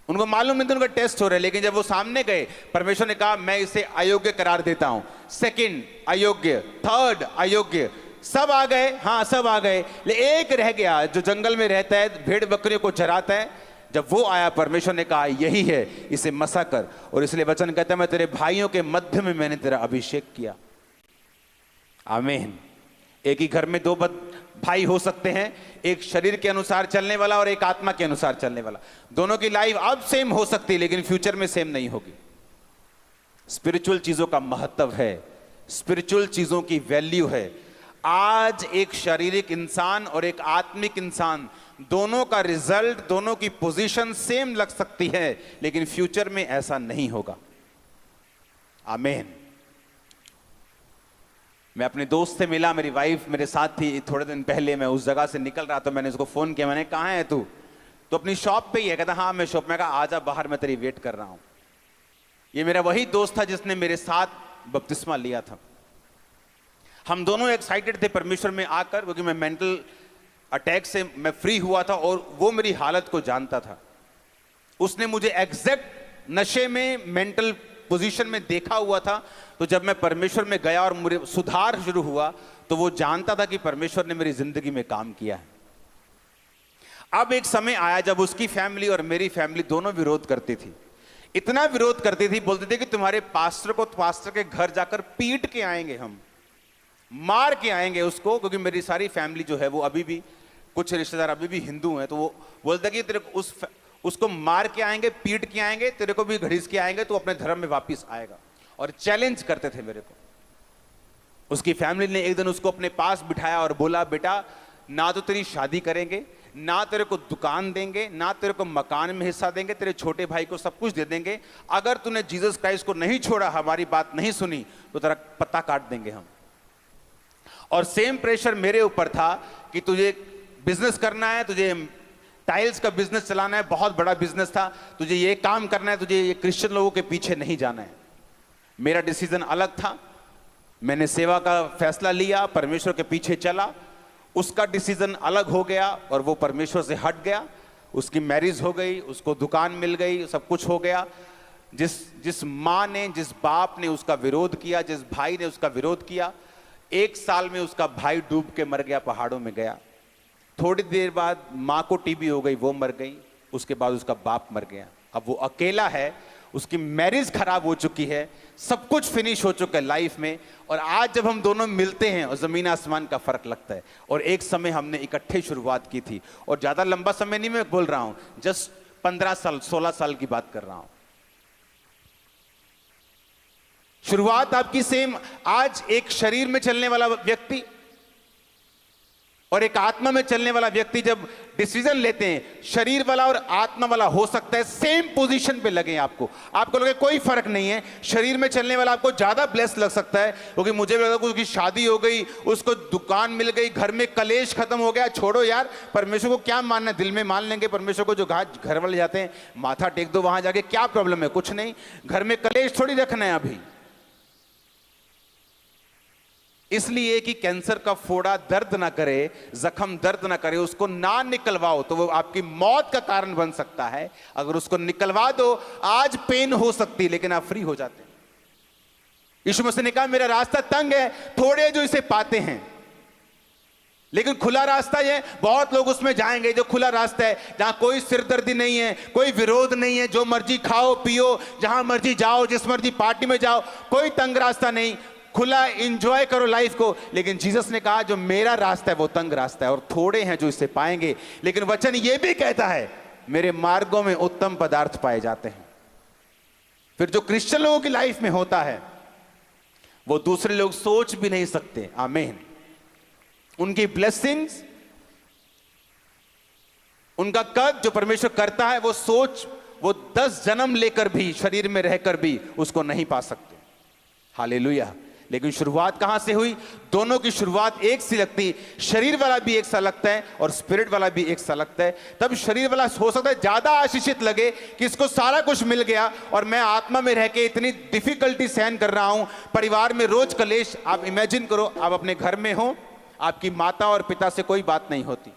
उनको मालूम नहीं था उनका टेस्ट हो रहा है, लेकिन जब वो सामने गए परमेश्वर ने कहा मैं इसे अयोग्य करार देता हूं। सेकंड अयोग्य, थर्ड अयोग्य, सब आ गए, हाँ सब आ गए, लेकिन एक रह गया जो जंगल में रहता है, भेड़ बकरियों को चराता है। जब वो आया परमेश्वर ने कहा यही है, इसे मसा कर। और इसलिए वचन कहता है मैं तेरे भाइयों के मध्य में मैंने तेरा अभिषेक किया। आमीन। एक ही घर में दो भाई हो सकते हैं, एक शरीर के अनुसार चलने वाला और एक आत्मा के अनुसार चलने वाला। दोनों की लाइफ अब सेम हो सकती है लेकिन फ्यूचर में सेम नहीं होगी। स्पिरिचुअल चीजों का महत्व है, स्पिरिचुअल चीजों की वैल्यू है। आज एक शारीरिक इंसान और एक आत्मिक इंसान दोनों का रिजल्ट, दोनों की पोजीशन सेम लग सकती है लेकिन फ्यूचर में ऐसा नहीं होगा। आमीन। मैं अपने दोस्त से मिला, मेरी वाइफ मेरे साथ थी थोड़े दिन पहले, मैं उस जगह से निकल रहा था, मैंने उसको फोन किया, मैंने कहाँ है तू? तो अपनी शॉप पे ही है। कहता हाँ मैं शॉप में। कहा आजा बाहर, मैं तेरी वेट कर रहा हूं। ये मेरा वही दोस्त था जिसने मेरे साथ बपतिस्मा लिया था। हम दोनों एक्साइटेड थे परमेश्वर में आकर, क्योंकि मैं मेंटल अटैक से मैं फ्री हुआ था और वो मेरी हालत को जानता था। उसने मुझे एग्जैक्ट नशे में, मेंटल पोजीशन में देखा हुआ था। तो जब मैं परमेश्वर में गया और मुझे सुधार शुरू हुआ तो वो जानता था कि परमेश्वर ने मेरी जिंदगी में काम किया है। अब एक समय आया जब उसकी फैमिली और मेरी फैमिली दोनों विरोध करती थी। इतना विरोध करती थी, बोलते थे कि तुम्हारे पास्टर को पास्टर के घर जाकर पीट के आएंगे, हम मार के आएंगे उसको। क्योंकि मेरी सारी फैमिली जो है वो अभी भी, कुछ रिश्तेदार अभी भी हिंदू हैं, तो वो बोलते कि तेरे को उसको मार के आएंगे, पीट के आएंगे, तेरे को भी घड़ीस के आएंगे, तो अपने धर्म में वापस आएगा। और चैलेंज करते थे मेरे को। उसकी फैमिली ने एक दिन उसको अपने पास बिठाया और बोला बेटा ना तो तेरी शादी करेंगे, ना तेरे को दुकान देंगे, ना तेरे को मकान में हिस्सा देंगे, तेरे छोटे भाई को सब कुछ दे देंगे। अगर तूने जीसस क्राइस्ट को नहीं छोड़ा, हमारी बात नहीं सुनी, तो तेरा पत्ता काट देंगे हम। और सेम प्रेशर मेरे ऊपर था कि तुझे बिजनेस करना है, तुझे टाइल्स का बिजनेस चलाना है, बहुत बड़ा बिजनेस था, तुझे ये काम करना है, तुझे ये क्रिश्चियन लोगों के पीछे नहीं जाना है। मेरा डिसीजन अलग था। मैंने सेवा का फैसला लिया, परमेश्वर के पीछे चला। उसका डिसीजन अलग हो गया और वो परमेश्वर से हट गया। उसकी मैरिज हो गई, उसको दुकान मिल गई, सब कुछ हो गया। जिस माँ ने, जिस बाप ने उसका विरोध किया, जिस भाई ने उसका विरोध किया, 1 साल में उसका भाई डूब के मर गया, पहाड़ों में गया। थोड़ी देर बाद माँ को टीबी हो गई, वो मर गई। उसके बाद उसका बाप मर गया। अब वो अकेला है, उसकी मैरिज खराब हो चुकी है, सब कुछ फिनिश हो चुका है लाइफ में। और आज जब हम दोनों मिलते हैं और जमीन आसमान का फर्क लगता है। और एक समय हमने इकट्ठे शुरुआत की थी, और ज्यादा लंबा समय नहीं मैं बोल रहा हूं, जस्ट 15 साल 16 साल की बात कर रहा हूं। शुरुआत आपकी सेम। आज एक शरीर में चलने वाला व्यक्ति और एक आत्मा में चलने वाला व्यक्ति जब डिसीजन लेते हैं, शरीर वाला और आत्मा वाला हो सकता है सेम पोजीशन पे लगे आपको लगे कोई फर्क नहीं है। शरीर में चलने वाला आपको ज्यादा ब्लेस लग सकता है, क्योंकि मुझे भी लगा कि उसकी शादी हो गई, उसको दुकान मिल गई, घर में कलेश खत्म हो गया। छोड़ो यार, परमेश्वर को क्या मानना, दिल में मान लेंगे परमेश्वर को। जो घर वाले जाते हैं, माथा टेक दो वहां जाके, क्या प्रॉब्लम है, कुछ नहीं। घर में कलेश थोड़ी रखना है अभी। इसलिए कि कैंसर का फोड़ा दर्द ना करे, जख्म दर्द ना करे, उसको ना निकलवाओ तो वो आपकी मौत का कारण बन सकता है। अगर उसको निकलवा दो, आज पेन हो सकती है लेकिन आप फ्री हो जाते हैं। यीशु मसीह ने कहा मेरा रास्ता तंग है, थोड़े जो इसे पाते हैं, लेकिन खुला रास्ता है, बहुत लोग उसमें जाएंगे। जो खुला रास्ता है, जहां कोई सिरदर्दी नहीं है, कोई विरोध नहीं है, जो मर्जी खाओ पियो, जहां मर्जी जाओ, जिस मर्जी पार्टी में जाओ, कोई तंग रास्ता नहीं, खुला एंजॉय करो लाइफ को। लेकिन जीसस ने कहा जो मेरा रास्ता है वो तंग रास्ता है, और थोड़े हैं जो इसे पाएंगे। लेकिन वचन ये भी कहता है मेरे मार्गों में उत्तम पदार्थ पाए जाते हैं। फिर जो क्रिश्चियन लोगों की लाइफ में होता है वो दूसरे लोग सोच भी नहीं सकते। आमीन। उनकी ब्लेसिंग्स, उनका कद जो परमेश्वर करता है, वो 10 जन्म लेकर भी, शरीर में रहकर भी उसको नहीं पा सकते। हालेलुया। लेकिन शुरुआत कहां से हुई? दोनों की शुरुआत एक सी लगती, शरीर वाला भी एक सा लगता है और स्पिरिट वाला भी एक सा लगता है। तब शरीर वाला हो सकता है ज्यादा आशीषित लगे कि इसको सारा कुछ मिल गया और मैं आत्मा में रह के इतनी डिफिकल्टी सहन कर रहा हूं, परिवार में रोज कलेश। आप इमेजिन करो, आप अपने घर में हो, आपकी माता और पिता से कोई बात नहीं होती।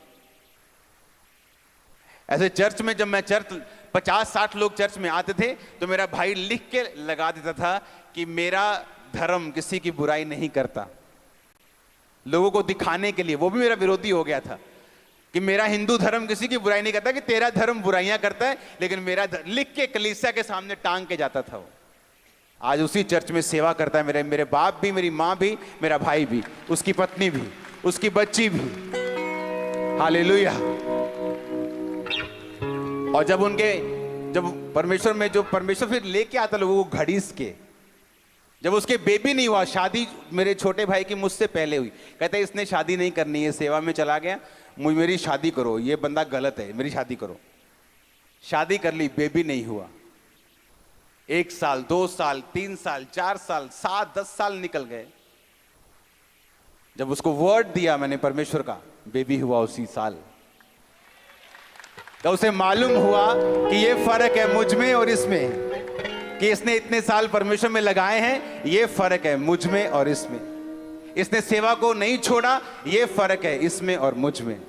ऐसे चर्च में, जब मैं 50-60 लोग चर्च में आते थे तो मेरा भाई लिख के लगा देता था कि मेरा धर्म किसी की बुराई नहीं करता, लोगों को दिखाने के लिए। वो भी मेरा विरोधी हो गया था कि मेरा हिंदू धर्म किसी की बुराई नहीं करता, कि तेरा धर्म बुराइयां करता है, लेकिन मेरा लिख के कलीसिया के सामने टांग के जाता था वो। आज उसी चर्च में सेवा करता है मेरे बाप भी, मेरी माँ भी, मेरा भाई भी, उसकी पत्नी भी, उसकी बच्ची भी। हालेलुया। और जब परमेश्वर में, जो परमेश्वर फिर लेके आता लोगों को घड़ीस के, जब उसके बेबी नहीं हुआ, शादी मेरे छोटे भाई की मुझसे पहले हुई, कहते इसने शादी नहीं करनी है, सेवा में चला गया, मेरी शादी करो, ये बंदा गलत है, मेरी शादी करो। शादी कर ली, बेबी नहीं हुआ। 1 साल, 2 साल, 3 साल, 4 साल, 7, 10 साल निकल गए। जब उसको वर्ड दिया मैंने परमेश्वर का, बेबी हुआ उसी साल। तो उसे मालूम हुआ कि ये फर्क है मुझ में और इसमें, कि इसने इतने साल परमेश्वर में लगाए हैं, ये फर्क है मुझ में और इसमें। इसने सेवा को नहीं छोड़ा, ये फर्क है इसमें और मुझ में।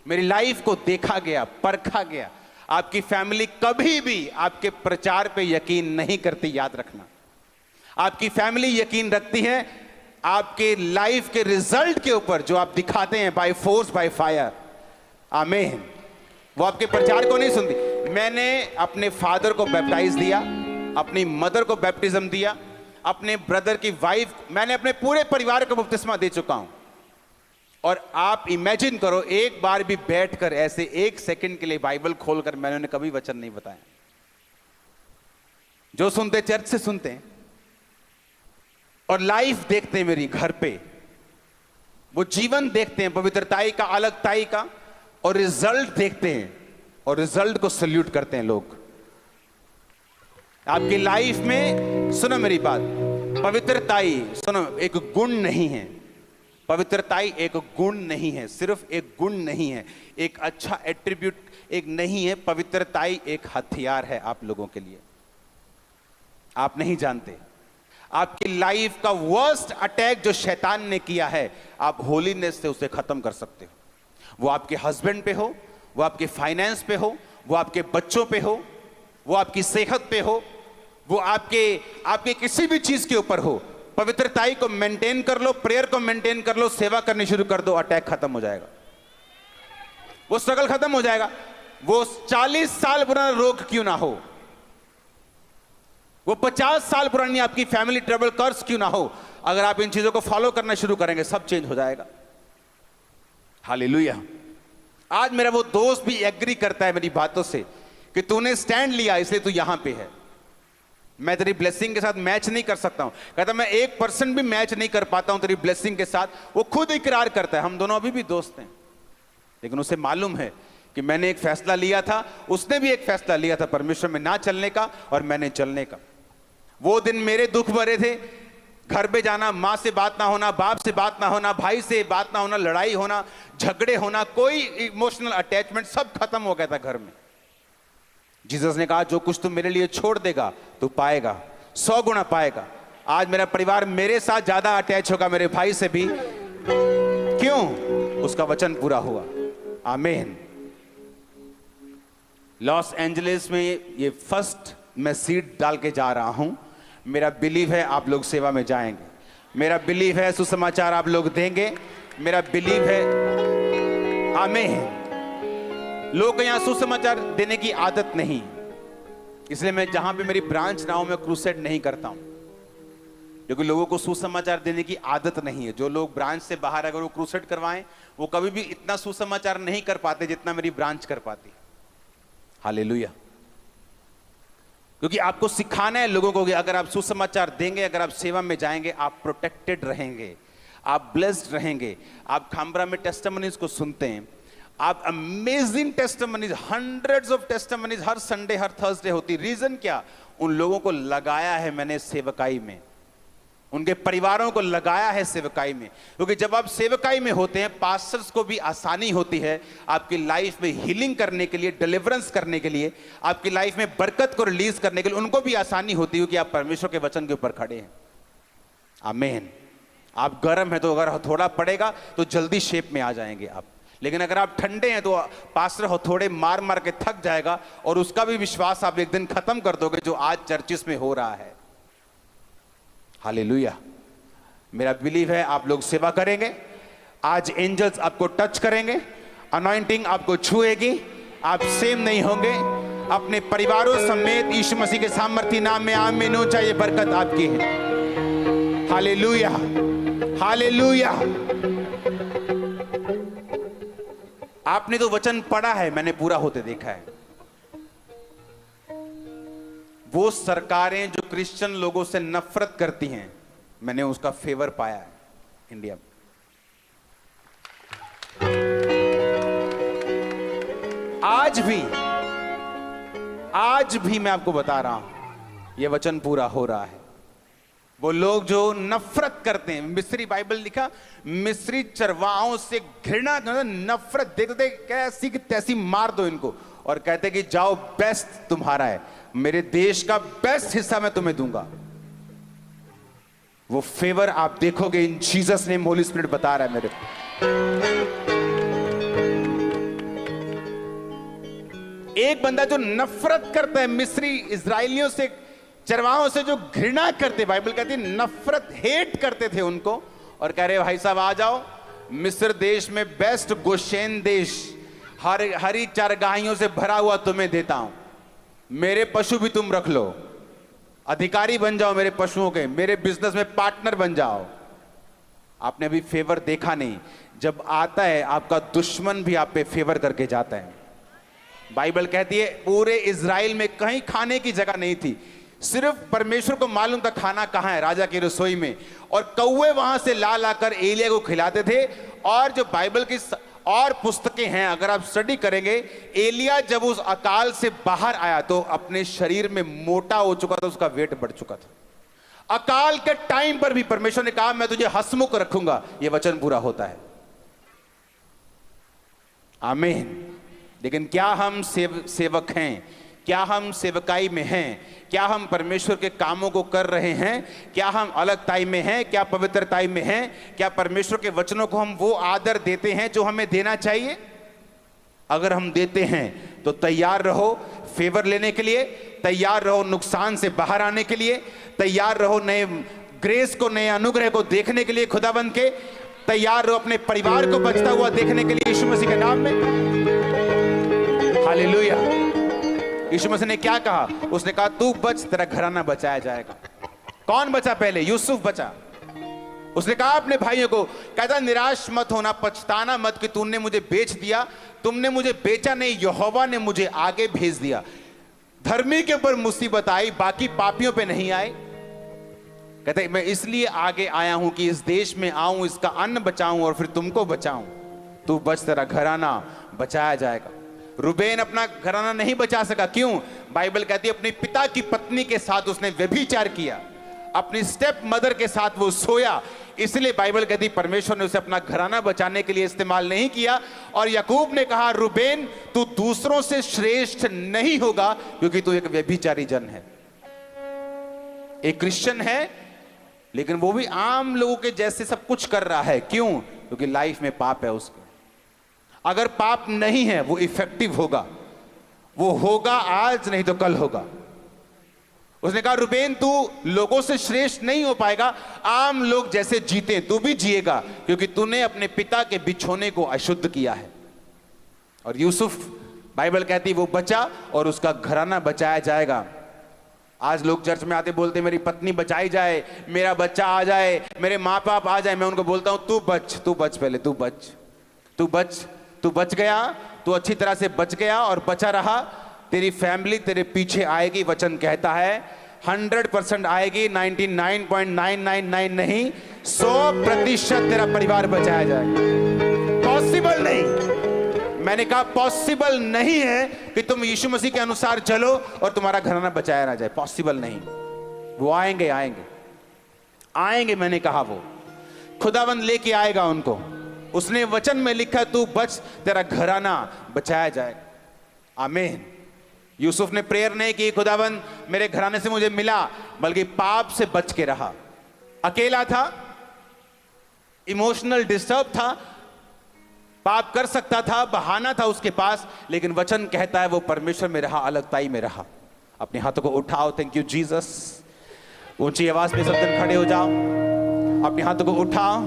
मेरी लाइफ को देखा गया, परखा गया। आपकी फैमिली कभी भी आपके प्रचार पे यकीन नहीं करती, याद रखना। आपकी फैमिली यकीन रखती है आपके लाइफ के रिजल्ट के ऊपर, जो आप दिखाते हैं बाय फोर्स बाय फायर। आमीन। वो आपके प्रचार को नहीं सुनती। मैंने अपने फादर को बैप्टाइज दिया, अपनी मदर को बैप्टिज्म दिया, अपने ब्रदर की वाइफ, मैंने अपने पूरे परिवार को बपतिस्मा दे चुका हूं। और आप इमेजिन करो, एक बार भी बैठकर ऐसे 1 सेकंड के लिए बाइबल खोलकर मैंने उन्हें कभी वचन नहीं बताया। जो सुनते चर्च से सुनते हैं और लाइफ देखते हैं मेरी घर पे, वो जीवन देखते हैं पवित्रताई का, अलगताई का, और रिजल्ट देखते हैं और रिजल्ट को सल्यूट करते हैं लोग। आपकी लाइफ में, सुनो मेरी बात, पवित्रताई, सुनो, एक गुण नहीं है। पवित्रताई एक गुण नहीं है, सिर्फ एक गुण नहीं है, एक अच्छा एट्रीब्यूट एक नहीं है। पवित्रताई एक हथियार है आप लोगों के लिए। आप नहीं जानते, आपकी लाइफ का वर्स्ट अटैक जो शैतान ने किया है, आप होलीनेस से उसे खत्म कर सकते हो। वो आपके हस्बैंड पे हो, वो आपके फाइनेंस पे हो, वो आपके बच्चों पे हो, वो आपकी सेहत पे हो, वो आपके किसी भी चीज के ऊपर हो। पवित्रताई को मेंटेन कर लो, प्रेयर को मेंटेन कर लो, सेवा करनी शुरू कर दो, अटैक खत्म हो जाएगा, वो स्ट्रगल खत्म हो जाएगा। वो 40 साल पुराना रोग क्यों ना हो, वो 50 साल पुरानी आपकी फैमिली ट्रबल कर्स क्यों ना हो, अगर आप इन चीजों को फॉलो करना शुरू करेंगे, सब चेंज हो जाएगा। हालेलुया। आज मेरा वो दोस्त भी एग्री करता है मेरी बातों से कि तूने स्टैंड लिया इसलिए तू यहां पे है। मैं तेरी ब्लेसिंग के साथ मैच नहीं कर सकता हूं। कहता मैं 1% भी मैच नहीं कर पाता हूं तेरी ब्लेसिंग के साथ। वो खुद इकरार करता है। हम दोनों अभी भी दोस्त हैं, लेकिन उसे मालूम है कि मैंने एक फैसला लिया था, उसने भी एक फैसला लिया था परमेश्वर में ना चलने का, और मैंने चलने का। वो दिन मेरे दुख भरे थे। घर पे जाना, माँ से बात ना होना, बाप से बात ना होना, भाई से बात ना होना, लड़ाई होना, झगड़े होना, कोई इमोशनल अटैचमेंट सब खत्म हो गया था घर में। जीसस ने कहा जो कुछ तू मेरे लिए छोड़ देगा तू पाएगा, 100 गुना पाएगा। आज मेरा परिवार मेरे साथ ज्यादा अटैच होगा, मेरे भाई से भी। क्यों? उसका वचन पूरा हुआ। आमीन। लॉस एंजलिस में ये फर्स्ट मैं सीट डाल के जा रहा हूं। मेरा बिलीव है आप लोग सेवा में जाएंगे, मेरा बिलीव है सुसमाचार आप लोग देंगे, मेरा बिलीव है। आमीन। लोग यहां सुसमाचार देने की आदत नहीं, इसलिए मैं जहां पे मेरी ब्रांच ना हो मैं क्रूसेड नहीं करता हूं, क्योंकि लोगों को सुसमाचार देने की आदत नहीं है। जो लोग ब्रांच से बाहर अगर वो क्रूसेड करवाएं, वो कभी भी इतना सुसमाचार नहीं कर पाते जितना मेरी ब्रांच कर पाती। हालेलुया। क्योंकि आपको सिखाना है लोगों को कि अगर आप सुसमाचार देंगे, अगर आप सेवा में जाएंगे, आप प्रोटेक्टेड रहेंगे, आप ब्लेस्ड रहेंगे। आप खामबरा में टेस्टिमनीज को सुनते हैं, आप amazing testimonies, hundreds of testimonies her Sunday her Thursday होती। रीजन क्या? उन लोगों को लगाया है मैंने सेवकाई में, उनके परिवारों को लगाया है सेवकाई में। क्योंकि जब आप सेवकाई में होते हैं, पास्टर्स को भी आसानी होती है आपकी लाइफ में हीलिंग करने के लिए, डिलीवरेंस करने के लिए, आपकी लाइफ में बरकत को रिलीज करने के लिए उनको भी आसानी होती है कि आप परमेश्वर के वचन के ऊपर खड़े हैं। आमीन। आप गर्म है तो अगर हथौड़ा पड़ेगा तो जल्दी शेप में आ जाएंगे आप, लेकिन अगर आप ठंडे हैं तो पास्टर हथौड़े मार मार के थक जाएगा, और उसका भी विश्वास आप एक दिन खत्म कर दोगे, जो आज चर्चिस में हो रहा है। हालेलुया। मेरा बिलीव है आप लोग सेवा करेंगे। आज एंजल्स आपको टच करेंगे, अनॉइंटिंग आपको छुएगी, आप सेम नहीं होंगे। अपने परिवारों समेत यीशु मसीह के सामर्थी नाम में आमीन हो। चाहिए बरकत आपकी है। Hallelujah, hallelujah. आपने तो वचन पढ़ा है, मैंने पूरा होते देखा है। वो सरकारें जो क्रिश्चियन लोगों से नफरत करती हैं, मैंने उसका फेवर पाया है इंडिया में। आज भी मैं आपको बता रहा हूं, यह वचन पूरा हो रहा है। वो लोग जो नफरत करते हैं, मिस्री बाइबल लिखा, मिस्री चरवाहों से घृणा, नफरत, देखते कैसी की तैसी मार दो इनको, और कहते कि जाओ बेस्ट तुम्हारा है, मेरे देश का बेस्ट हिस्सा मैं तुम्हें दूंगा। वो फेवर आप देखोगे इन जीसस नेम। होली स्पिरिट बता रहा है मेरे को। एक बंदा जो नफरत करता है मिस्री इजराइलियों से, चरवाहों से जो घृणा करते, बाइबल कहती है नफरत, हेट करते थे उनको, और कह रहे भाई साहब आ जाओ, मिस्र देश में बेस्ट गोशेन देश, हरी चारगाहियों से भरा हुआ तुम्हें देता हूं, मेरे पशु भी तुम रख लो, अधिकारी बन जाओ मेरे पशुओं के, मेरे बिजनेस में पार्टनर बन जाओ। आपने अभी फेवर देखा नहीं, जब आता है आपका दुश्मन भी आप पे फेवर करके जाता है। बाइबल कहती है पूरे इजराइल में कहीं खाने की जगह नहीं थी, सिर्फ परमेश्वर को मालूम था खाना कहां है, राजा की रसोई में, और कौवे वहां से ला लाकर एलिया को खिलाते थे। और जो बाइबल की और पुस्तकें हैं, अगर आप स्टडी करेंगे, एलिया जब उस अकाल से बाहर आया तो अपने शरीर में मोटा हो चुका था, उसका वेट बढ़ चुका था। अकाल के टाइम पर भी परमेश्वर ने कहा मैं तुझे हंसमुख रखूंगा, यह वचन पूरा होता है। आमीन। लेकिन क्या हम सेवक हैं? क्या हम सेवकाई में हैं? क्या हम परमेश्वर के कामों को कर रहे हैं? क्या हम अलगताई में हैं? क्या पवित्रताई में हैं? क्या परमेश्वर के वचनों को हम वो आदर देते हैं जो हमें देना चाहिए? अगर हम देते हैं तो तैयार रहो फेवर लेने के लिए, तैयार रहो नुकसान से बाहर आने के लिए, तैयार रहो नए ग्रेस को, नए अनुग्रह को देखने के लिए खुदाबंद के, तैयार रहो अपने परिवार को बचता हुआ देखने के लिए यीशु मसीह के नाम में। हालेलुया। यीशु मसीह ने क्या कहा? उसने कहा तू बच, तेरा घराना बचाया जाएगा। कौन बचा पहले? यूसुफ बचा। उसने कहा अपने भाइयों को, कहता निराश मत होना, पछताना मत कि तुमने मुझे बेच दिया, तुमने मुझे बेचा नहीं, यहोवा ने मुझे आगे भेज दिया। धर्मी के ऊपर मुसीबत आई, बाकी पापियों पे नहीं आए। कहते मैं इसलिए आगे आया हूं कि इस देश में आऊं, इसका अन्न बचाऊं और फिर तुमको बचाऊं। तू बच, तेरा घराना बचाया जाएगा। रूबेन अपना घराना नहीं बचा सका, क्यों? बाइबल कहती है अपने पिता की पत्नी के साथ उसने व्यभिचार किया, अपनी स्टेप मदर के साथ वो सोया। इसलिए बाइबल कहती परमेश्वर ने उसे अपना घराना बचाने के लिए इस्तेमाल नहीं किया। और याकूब ने कहा रूबेन तू दूसरों से श्रेष्ठ नहीं होगा, क्योंकि तू एक व्यभिचारी जन है। एक क्रिश्चियन है, लेकिन वो भी आम लोगों के जैसे सब कुछ कर रहा है। क्यों? क्योंकि लाइफ में पाप है उसके। अगर पाप नहीं है वो इफेक्टिव होगा, वो होगा आज नहीं तो कल होगा। उसने कहा रूबेन तू लोगों से श्रेष्ठ नहीं हो पाएगा, आम लोग जैसे जीते तू भी जिएगा, क्योंकि तूने अपने पिता के बिछोने को अशुद्ध किया है। और यूसुफ, बाइबल कहती वो बचा और उसका घराना बचाया जाएगा। आज लोग चर्च में आते बोलते मेरी पत्नी बचाई जाए, मेरा बच्चा आ जाए, मेरे माँ बाप आ जाए। मैं उनको बोलता हूं तू बच पहले, तू बच गया, तू अच्छी तरह से बच गया और बचा रहा, तेरी फैमिली तेरे पीछे आएगी। वचन कहता है 100% आएगी, 99.999 नहीं, 100% तेरा परिवार बचाया जाएगा। पॉसिबल नहीं, मैंने कहा पॉसिबल नहीं है कि तुम यीशु मसीह के अनुसार चलो और तुम्हारा घराना बचाया ना जाए। पॉसिबल नहीं। वो आएंगे, मैंने कहा वो खुदावंद लेके आएगा उनको। उसने वचन में लिखा तू बच, तेरा घराना बचाया जाएगा। आमीन। यूसुफ ने प्रेयर नहीं की खुदावंद मेरे घराने से मुझे मिला, बल्कि पाप से बच के रहा। अकेला था, इमोशनल डिस्टर्ब था, पाप कर सकता था, बहाना था उसके पास, लेकिन वचन कहता है वो परमेश्वर में रहा, अलगताई में रहा। अपने हाथों को उठाओ, थैंक यू जीसस। ऊंची आवाज में सब जन खड़े हो जाओ, अपने हाथों को उठाओ।